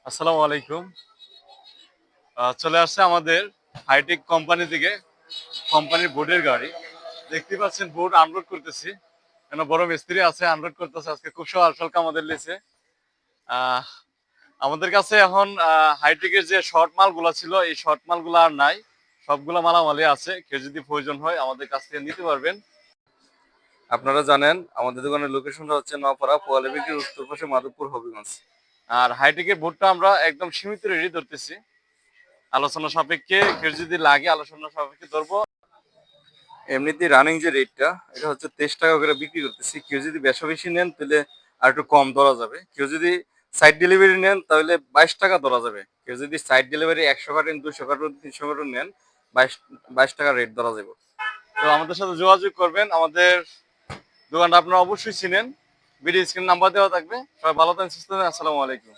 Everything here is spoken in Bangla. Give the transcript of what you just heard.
আসসালামু আলাইকুম। চলে আসছে আমাদের হাইটেক কোম্পানি থেকে কোম্পানির বোর্ডের গাড়ি। দেখতেই পাচ্ছেন বোর্ড আনলোড করতেছি। কেন বড় মিস্ত্রি আছে আনলোড করতেছে আজকে খুব সকাল সকাল আমাদের লেছে। আহ, আমাদের কাছে এখন হাইটেকের যে শর্ট মালগুলো ছিল এই শর্ট মালগুলো আর নাই। সবগুলো মালামালই আছে। কেউ যদি প্রয়োজন হয় আমাদের কাছ থেকে নিতে পারবেন। আপনারা জানেন আমাদের দোকানের লোকেশনটা হচ্ছে নওপাড়া পোয়ালিবেগের উত্তর পাশে মাধবপুর হবিগঞ্জ। আর হাইটেকের বোর্ডটা আমরা একদম সীমিত রেডি ধরতেছি। আলোচনা সাপেক্ষে কেউ যদি লাগে আলোচনা সাপেক্ষে ধরবো। এমনিতে রানিং যে রেটটা এটা হচ্ছে 23 টাকা করে বিক্রি করতেছি। কেউ যদি বেশা বেশি নেন তাহলে আর একটু কম ধরা যাবে। কেউ যদি সাইড ডেলিভারি নেন তাহলে 22 টাকা ধরা যাবে। কেউ যদি side delivery 100 carton 200 carton 300 carton নেন 22 টাকা রেট ধরা যাবে। তো আমাদের সাথে যোগাযোগ করবেন। আমাদের দোকানটা আপনারা অবশ্যই চিনেন। ভিডিও স্ক্রিন নাম্বার দেওয়া থাকবে। সবাই ভালো থাকেন, সুস্থ থাকেন। আসসালামু আলাইকুম।